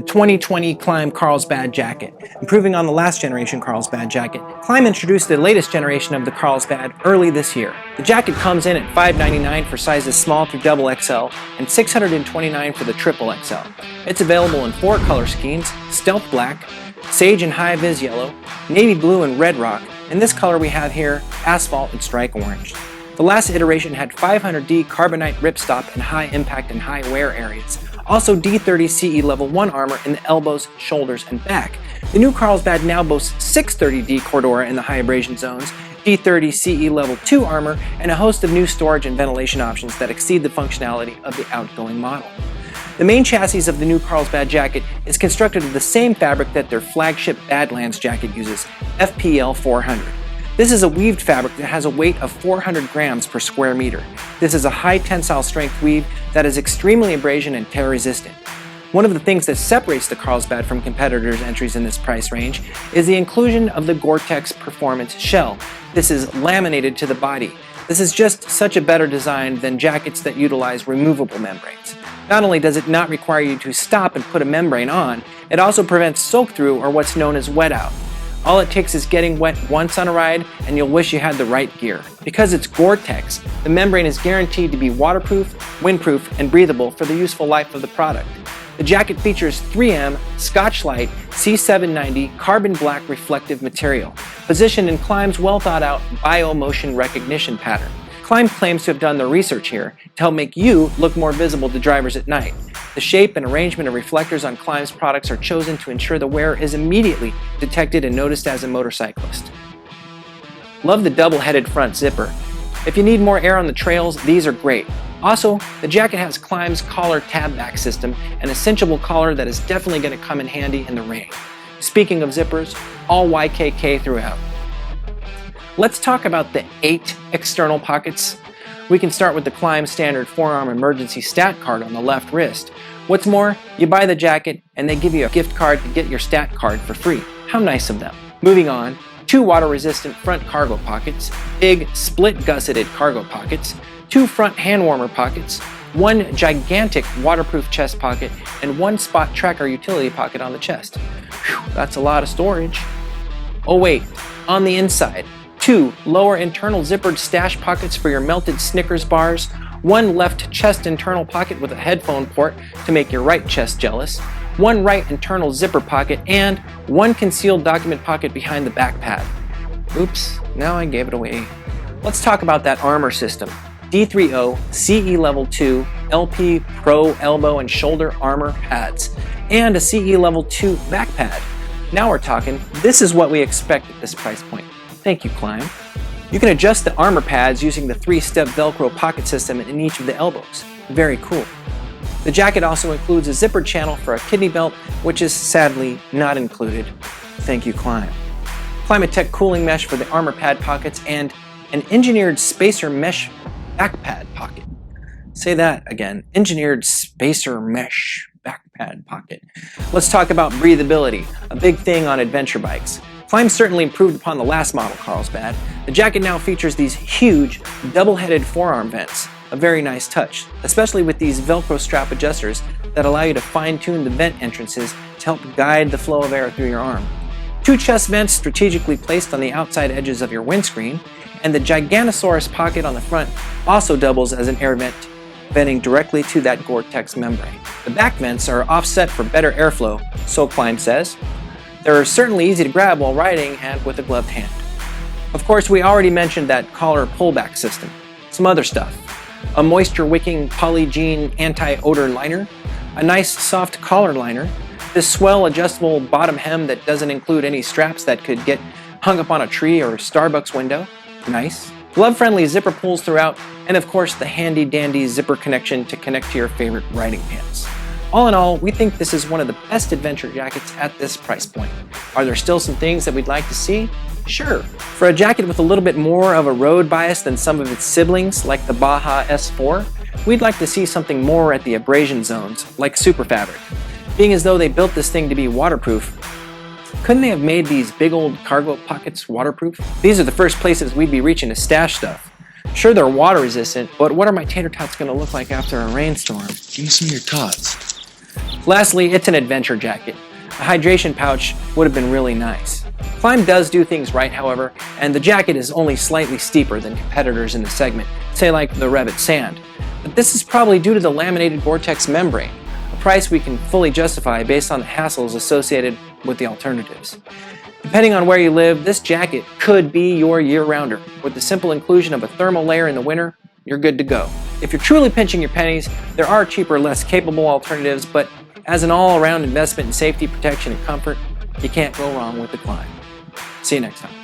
2020 Klim Carlsbad jacket. Improving on the last generation Carlsbad jacket, Klim introduced the latest generation of the Carlsbad early this year. The jacket comes in at $599 for sizes small through XXL and $629 for the XXL. It's available in 4 color schemes: stealth black, sage and high vis yellow, navy blue and red rock, and this color we have here, asphalt and strike orange. The last iteration had 500D carbonite ripstop in high impact and high wear areas. Also D30 CE level 1 armor in the elbows, shoulders, and back. The new Carlsbad now boasts 630D Cordura in the high abrasion zones, D30 CE level 2 armor, and a host of new storage and ventilation options that exceed the functionality of the outgoing model. The main chassis of the new Carlsbad jacket is constructed of the same fabric that their flagship Badlands jacket uses, FPL 400. This is a weaved fabric that has a weight of 400 grams per square meter. This is a high tensile strength weave that is extremely abrasion and tear resistant. One of the things that separates the Carlsbad from competitors' entries in this price range is the inclusion of the Goretex-Performance shell. This is laminated to the body. This is just such a better design than jackets that utilize removable membranes. Not only does it not require you to stop and put a membrane on, it also prevents soak-through, or what's known as wet out. All it takes is getting wet once on a ride and you'll wish you had the right gear. Because it's Goretex, the membrane is guaranteed to be waterproof, windproof, and breathable for the useful life of the product. The jacket features 3M Scotch-Lite C790 carbon black reflective material, positioned in Klim's well thought out bio-motion recognition pattern. Klim claims to have done their research here to help make you look more visible to drivers at night. The shape and arrangement of reflectors on Klim's products are chosen to ensure the wearer is immediately detected and noticed as a motorcyclist. Love the double-headed front zipper. If you need more air on the trails, these are great. Also, the jacket has Klim's collar tab back system, an cinchable collar that is definitely going to come in handy in the rain. Speaking of zippers, all YKK throughout. Let's talk about the 8 external pockets. We can start with the Klim standard forearm emergency stat card on the left wrist. What's more, you buy the jacket and they give you a gift card to get your stat card for free. How nice of them. Moving on, 2 water-resistant front cargo pockets, big split-gusseted cargo pockets, 2 front hand warmer pockets, 1 gigantic waterproof chest pocket, and 1 spot tracker utility pocket on the chest. Whew, that's a lot of storage. Oh wait, on the inside, 2 lower internal zippered stash pockets for your melted Snickers bars, 1 left chest internal pocket with a headphone port to make your right chest jealous, 1 right internal zipper pocket, and 1 concealed document pocket behind the back pad. Oops, now I gave it away. Let's talk about that armor system. D30 CE Level 2 LP Pro elbow and shoulder armor pads, and a CE Level 2 back pad. Now we're talking. This is what we expect at this price point. Thank you, Klim. You can adjust the armor pads using the 3-step Velcro pocket system in each of the elbows. Very cool. The jacket also includes a zipper channel for a kidney belt, which is sadly not included. Thank you, Klim. Climatech cooling mesh for the armor pad pockets and an engineered spacer mesh back pad pocket. Say that again, engineered spacer mesh back pad pocket. Let's talk about breathability, a big thing on adventure bikes. Klim certainly improved upon the last model Carlsbad. The jacket now features these huge double-headed forearm vents, a very nice touch, especially with these Velcro strap adjusters that allow you to fine-tune the vent entrances to help guide the flow of air through your arm. 2 chest vents strategically placed on the outside edges of your windscreen, and the Gigantosaurus pocket on the front also doubles as an air vent, venting directly to that Goretex membrane. The back vents are offset for better airflow, so Klim says. They're certainly easy to grab while riding and with a gloved hand. Of course, we already mentioned that collar pullback system. Some other stuff. A moisture-wicking Polygiene anti-odor liner, a nice soft collar liner, this swell adjustable bottom hem that doesn't include any straps that could get hung up on a tree or Starbucks window. Nice. Glove-friendly zipper pulls throughout, and of course the handy-dandy zipper connection to connect to your favorite riding pants. All in all, we think this is one of the best adventure jackets at this price point. Are there still some things that we'd like to see? Sure. For a jacket with a little bit more of a road bias than some of its siblings, like the Baja S4, we'd like to see something more at the abrasion zones, like Super Fabric. Being as though they built this thing to be waterproof, couldn't they have made these big old cargo pockets waterproof? These are the first places we'd be reaching to stash stuff. Sure, they're water resistant, but what are my tater tots going to look like after a rainstorm? Give me some of your tots. Lastly, it's an adventure jacket. A hydration pouch would have been really nice. Klim does do things right, however, and the jacket is only slightly steeper than competitors in the segment, say like the Revit Sand. But this is probably due to the laminated Goretex membrane, a price we can fully justify based on the hassles associated with the alternatives. Depending on where you live, this jacket could be your year-rounder. With the simple inclusion of a thermal layer in the winter, you're good to go. If you're truly pinching your pennies, there are cheaper, less capable alternatives, but as an all-around investment in safety, protection, and comfort, you can't go wrong with the Klim. See you next time.